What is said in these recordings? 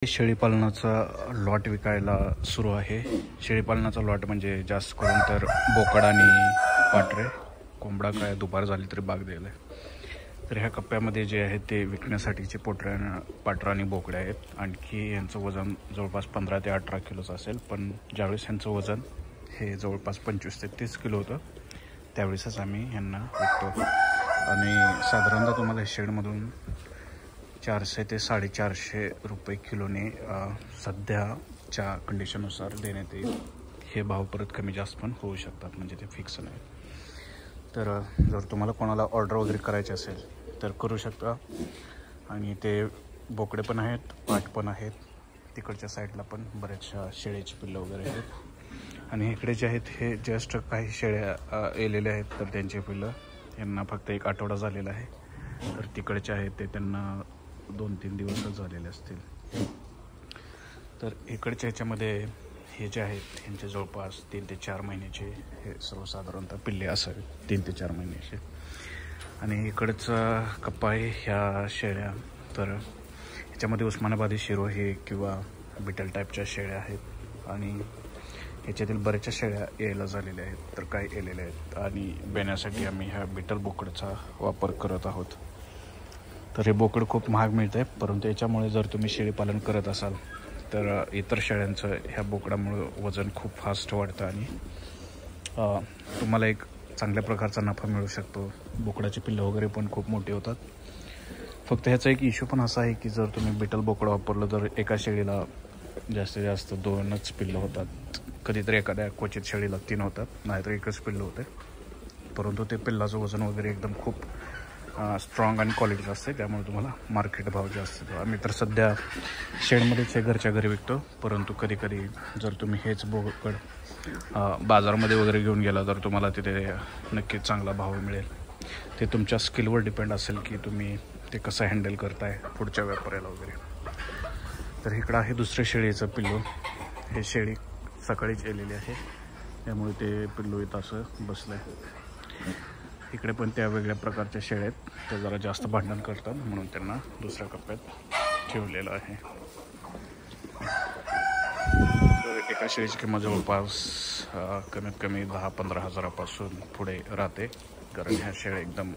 शेळीपालनाचा lot विकायला सुरू आहे। शेळीपालनाचा लॉट म्हणजे जास्त करून तर बोकड आणि पाटरे, कोंबडा काय दुपार झाली तरी बाग द्यायला। तर ह्या कप्प्यामध्ये जे आहे ते विकण्यासाठीचे पाटरा आणि बोकडे आहेत। आणखी यांचं वजन जवळपास 15 ते 18 किलोचं असेल, पण ज्यावेळेस यांचं वजन हे जवळपास 25 ते 30 किलो होतं त्यावेळेसच आम्ही यांना विकतो। आणि साधारणतः तुम्हाला शेडमधून 400 ते 450 रुपये किलोने सध्याच्या कंडिशननुसार देण्यात येईल। हे भाव परत कमी जास्त पण होऊ शकतात, म्हणजे ते फिक्स नाही। तर जर तुम्हाला कोणाला ऑर्डर वगैरे करायची असेल तर करू शकता। आणि ते बोकडे पण आहेत, पाट पण आहेत, तिकडच्या साईडला पण बऱ्याचशा शेळ्याची पिल्लं वगैरे आहेत। आणि इकडे जे आहेत हे जस्ट काही शेळ्या येलेल्या आहेत, तर त्यांचे पिल्लं यांना फक्त 1 आठवडा झालेला आहे। तर तिकडचे आहेत ते त्यांना 2-3 दिवसच झालेले असतील। तर इकडच्या ह्याच्यामध्ये हे जे आहेत यांचे जवळपास 3 ते 4 महिन्याचे हे सर्वसाधारणतः पिल्ले असावेत, 3 ते 4 महिन्याचे। आणि इकडचा कप्पा आहे ह्या शेळ्या, तर ह्याच्यामध्ये उस्मानाबादी शिरो हे किंवा बिटल टाईपच्या शेळ्या आहेत। आणि ह्याच्यातील बऱ्याचशा शेळ्या यायला झालेल्या आहेत, तर काय येलेल्या आहेत। आणि बेण्यासाठी आम्ही ह्या बिटल बोकडचा वापर करत आहोत। तर हे बोकड खूप महाग मिळत आहे, परंतु याच्यामुळे जर तुम्ही शेळीपालन करत असाल तर इतर शेळ्यांचं ह्या बोकडामुळे वजन खूप फास्ट वाढतं आणि तुम्हाला एक चांगल्या प्रकारचा नफा मिळू शकतो। बोकडाची पिल्लं वगैरे पण खूप मोठी होतात। फक्त ह्याचा एक इश्यू पण असा आहे की जर तुम्ही बिटल बोकड वापरलं तर एका शेळीला जास्तीत जास्त 2च पिल्लं होतात। कधीतरी एखाद्या क्वचित शेळीला 3 होतात, नाहीतर 1च पिल्लं होते। परंतु ते पिल्लाचं वजन वगैरे एकदम खूप स्ट्रॉंग आणि क्वालिटीचं असते, त्यामुळे तुम्हाला मार्केट भाव जास्त येतो। आम्ही तर सध्या शेडमध्येच हे घरच्या घरी विकतो, परंतु कधी कधी जर तुम्ही हेच बोकड बाजारामध्ये वगैरे घेऊन गेला तर तुम्हाला तिथे नक्कीच चांगला भाव मिळेल। ते तुमच्या स्किलवर डिपेंड असेल की तुम्ही ते कसं हँडल करताय पुढच्या व्यापाऱ्याला वगैरे। तर इकडं आहे दुसऱ्या शेळीचं पिल्लू। हे शेळी सकाळीच गेलेली आहे, त्यामुळे ते पिल्लू इथं असं बसलं आहे। इकडे पण त्या वेगळ्या प्रकारच्या शेळ्या आहेत, त्या जरा जास्त भांडण करतात, म्हणून त्यांना दुसऱ्या कप्प्यात ठेवलेलं आहे। तर एका शेळीची किंमत जवळपास कमीत कमी 10-15 हजारापासून पुढे राहते, कारण ह्या शेळ्या एकदम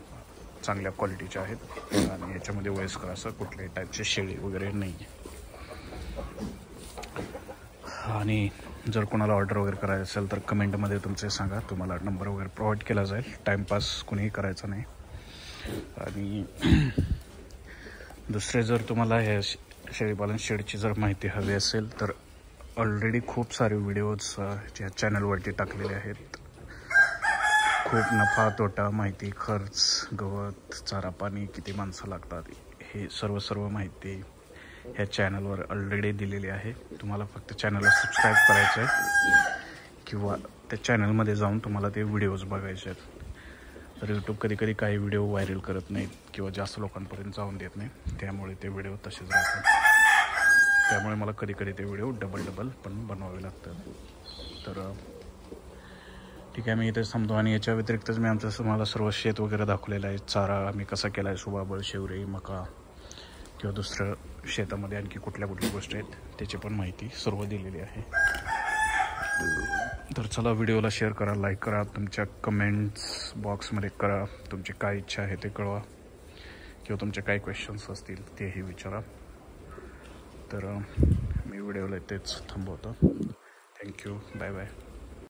चांगल्या क्वालिटीच्या आहेत आणि ह्याच्यामध्ये वयस्कर असं कुठल्याही टाईपची शेळी वगैरे नाही आहे। आणि जर कोणाला ऑर्डर वगैरे करायचं असेल तर कमेंटमध्ये तुमचे सांगा, तुम्हाला नंबर वगैरे प्रोव्हाइड केला जाईल। टाईमपास कुणीही करायचा नाही। आणि दुसरे जर तुम्हाला हे शेळीपालन शेडची जर माहिती हवी असेल तर ऑलरेडी खूप सारे व्हिडिओज या चॅनलवरती टाकलेले आहेत। खूप नफा तोटा माहिती, खर्च, गवत, चारा पाणी, किती माणसं लागतात, हे सर्व माहिती ह्या चॅनलवर ऑलरेडी दिलेली आहे। तुम्हाला फक्त चॅनलला सबस्क्राईब करायचं आहे किंवा त्या चॅनलमध्ये जाऊन तुम्हाला ते व्हिडिओज बघायचे आहेत। तर यूट्यूब कधी काही व्हिडिओ व्हायरल करत नाहीत किंवा जास्त लोकांपर्यंत जाऊन देत नाही, त्यामुळे ते व्हिडिओ तसेच राहतात। त्यामुळे मला कधी ते व्हिडिओ डबल पण बनवावे लागतात। तर ठीक आहे, मी इथे थांबतो। आणि याच्या व्यतिरिक्तच मी आमचं तुम्हाला सर्व शेत वगैरे दाखवलेलं आहे। चारा आम्ही कसा केला आहे, सुबाबळ, शेवरे, मका किंवा दुसरं शेतामध्ये आणखी कुठल्या गोष्टी आहेत त्याची पण माहिती सर्व दिलेली आहे। तर चला, व्हिडिओला शेअर करा, लाईक करा, तुमच्या कमेंट्स बॉक्समध्ये करा, तुमची काय इच्छा आहे ते कळवा किंवा तुमचे काय क्वेश्चन्स असतील तेही विचारा। तर मी व्हिडिओला इथेच थांबवतो। Thank you, bye bye.